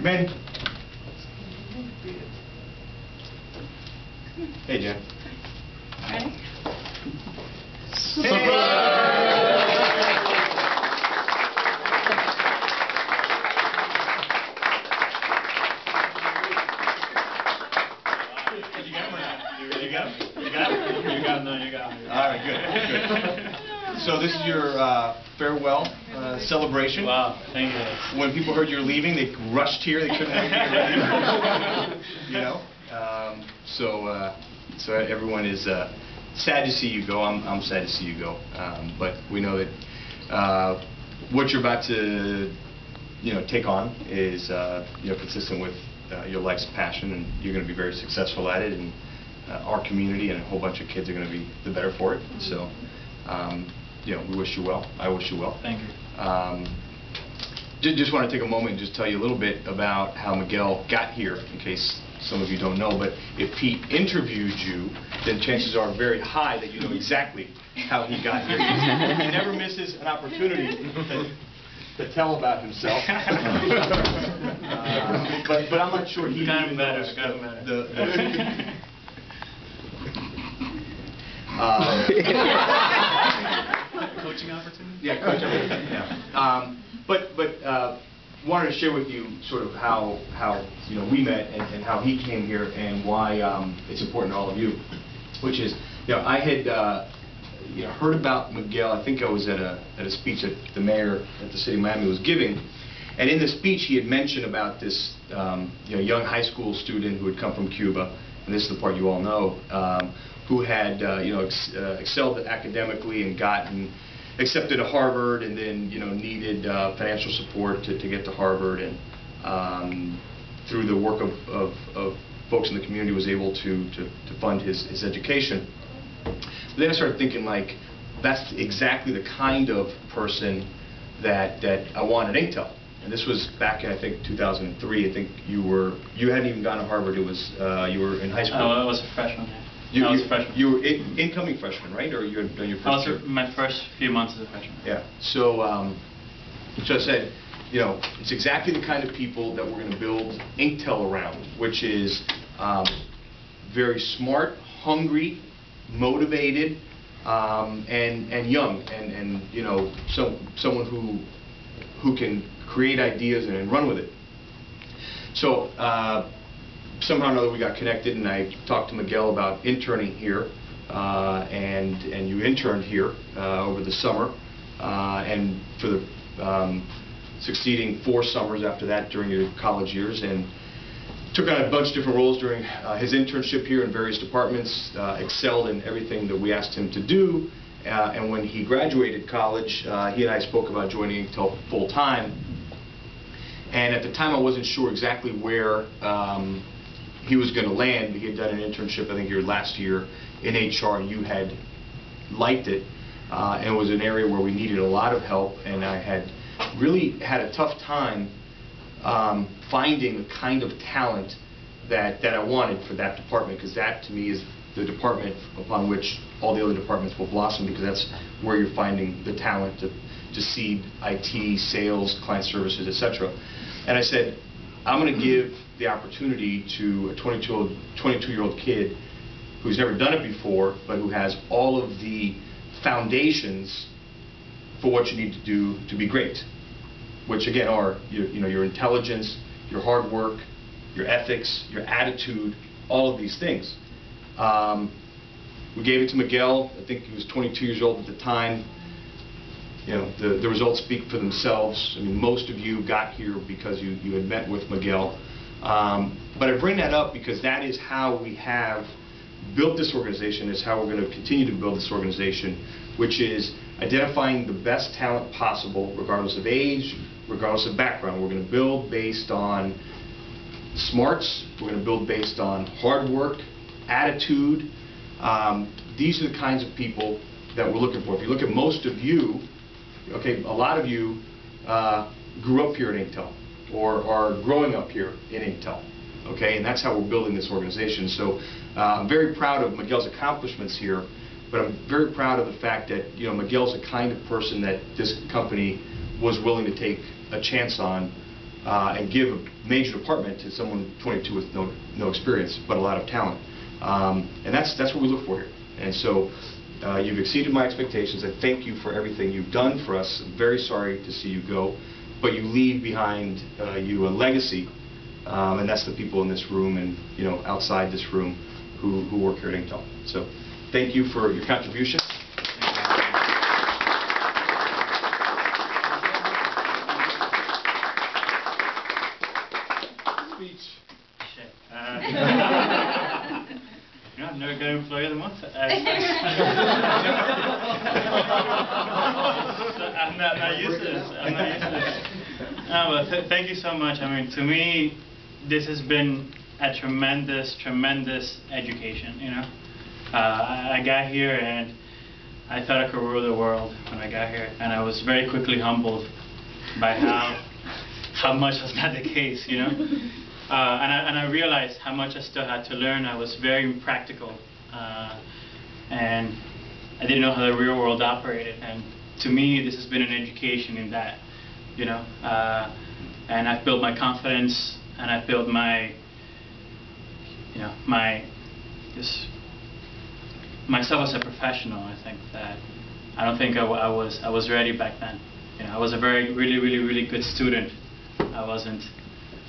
Come in. Hey, Jen. Ready? Did you get him or not? Did you get him? You got him? You got him, no, you got him. All right, good. So this is your farewell celebration. Wow, thank you. When people heard you were leaving, they rushed here. They couldn't wait to get ready. You know? So everyone is sad to see you go. I'm sad to see you go. But we know that what you're about to take on is consistent with your life's passion, and you're going to be very successful at it. And our community and a whole bunch of kids are going to be the better for it. So we wish you well. I wish you well. Thank you. Just want to take a moment and just tell you a little bit about how Miguel got here, in case some of you don't know. But if Pete interviewed you, then chances are very high that you know exactly how he got here. He never misses an opportunity to tell about himself. But I'm not sure he even knows Coaching opportunity? Yeah, coaching opportunity. Yeah. But wanted to share with you sort of how we met and how he came here and why it's important to all of you. Which is, I had heard about Miguel. I think I was at a speech that the mayor at the city of Miami was giving, and in the speech he had mentioned about this young high school student who had come from Cuba, and this is the part you all know, who had excelled academically and gotten accepted to Harvard, and then needed financial support to get to Harvard, and through the work of folks in the community was able to fund his education. But then I started thinking, like, that's exactly the kind of person that I want at Inktel. And this was back in, I think, 2003. I think you hadn't even gone to Harvard. It was you were in high school. Oh, I was a freshman. I was a freshman. You were incoming freshman, right? Or you had done your first year? My first few months as a freshman. Yeah. So I said, it's exactly the kind of people that we're going to build Inktel around, which is very smart, hungry, motivated, and young, and someone who can create ideas and run with it. So somehow or another we got connected, and I talked to Miguel about interning here, and you interned here over the summer, and for the succeeding 4 summers after that during your college years, and took on a bunch of different roles during his internship here in various departments, excelled in everything that we asked him to do, and when he graduated college, he and I spoke about joining Inktel full-time, and at the time I wasn't sure exactly where he was going to land. He had done an internship, I think, your last year in HR, and you had liked it, and it was an area where we needed a lot of help, and I had really had a tough time finding the kind of talent that I wanted for that department, because that to me is the department upon which all the other departments will blossom, because that's where you're finding the talent to seed IT, sales, client services, etc. And I said, I'm going to give the opportunity to a 22-year-old kid who's never done it before, but who has all of the foundations for what you need to do to be great, which again are your intelligence, your hard work, your ethics, your attitude, all of these things. We gave it to Miguel. I think he was 22 years old at the time. The results speak for themselves. I mean, most of you got here because you had met with Miguel. But I bring that up because that is how we have built this organization. Is how we're going to continue to build this organization, which is identifying the best talent possible, regardless of age, regardless of background. We're going to build based on smarts. We're going to build based on hard work, attitude. These are the kinds of people that we're looking for. If you look at most of you, okay, a lot of you grew up here at Inktel or are growing up here in Inktel, okay, and that's how we're building this organization. So I'm very proud of Miguel's accomplishments here, but I'm very proud of the fact that Miguel's the kind of person that this company was willing to take a chance on and give a major department to someone 22 with no experience, but a lot of talent. And that's what we look for here. And so you've exceeded my expectations. I thank you for everything you've done for us. I'm very sorry to see you go, but you leave behind you a legacy, and that's the people in this room and outside this room who work here at Inktel. So thank you for your contribution. Speech. Shit. I've never got Employee of the Month. I'm not used to this. No, but thank you so much. I mean, to me, this has been a tremendous education. I got here and I thought I could rule the world when I got here, and I was very quickly humbled by how much was not the case. And I realized how much I still had to learn. I was very practical, and I didn't know how the real world operated. And to me, this has been an education in that, and I've built my confidence, and I've built my, myself as a professional. I think that I don't think I was ready back then. I was a really good student. I wasn't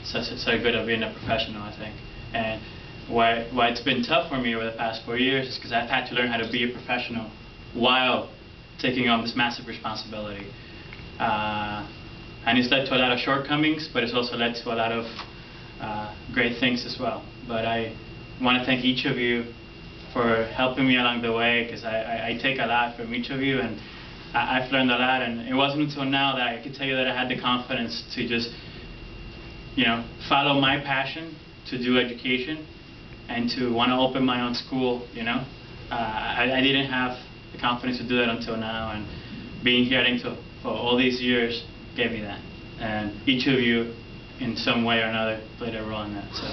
so good at being a professional, I think. And why it's been tough for me over the past 4 years is because I've had to learn how to be a professional while taking on this massive responsibility. And it's led to a lot of shortcomings, but it's also led to a lot of great things as well. But I want to thank each of you for helping me along the way, because I take a lot from each of you, and I've learned a lot. And it wasn't until now that I could tell you that I had the confidence to just follow my passion to do education and to want to open my own school. I didn't have the confidence to do that until now, and being here at Inktel for all these years gave me that. And each of you, in some way or another, played a role in that. So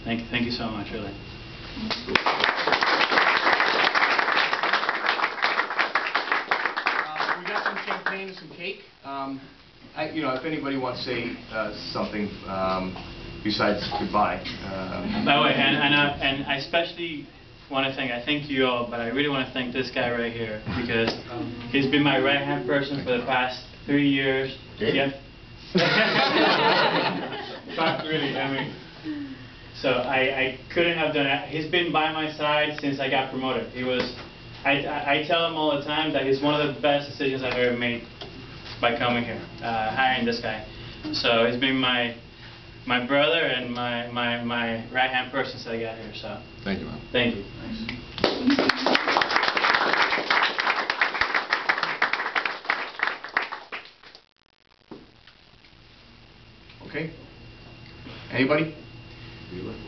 thank you so much, really. We got some champagne and some cake. If anybody wants to say something besides goodbye. By the way, and I especially want to thank you all, but I really want to thank this guy right here, because he's been my right-hand person for the past 3 years. Yeah. Not really, so I couldn't have done it. He's been by my side since I got promoted. I tell him all the time that he's one of the best decisions I've ever made by coming here, hiring this guy. So he's been my brother and my right-hand person since I got here. So thank you, man. Thank you. Okay. Anybody?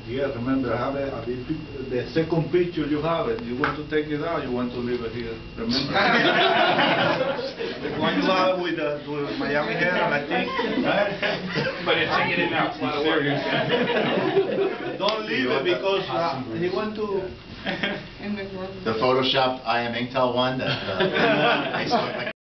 Yeah, remember, I have the second picture you have it. You want to take it out, you want to leave it here. Remember? The one you have with the Miami Herald, I think. But it's taking it out. Don't leave it because he want to... The Photoshopped I Am Inktel one that makes it look like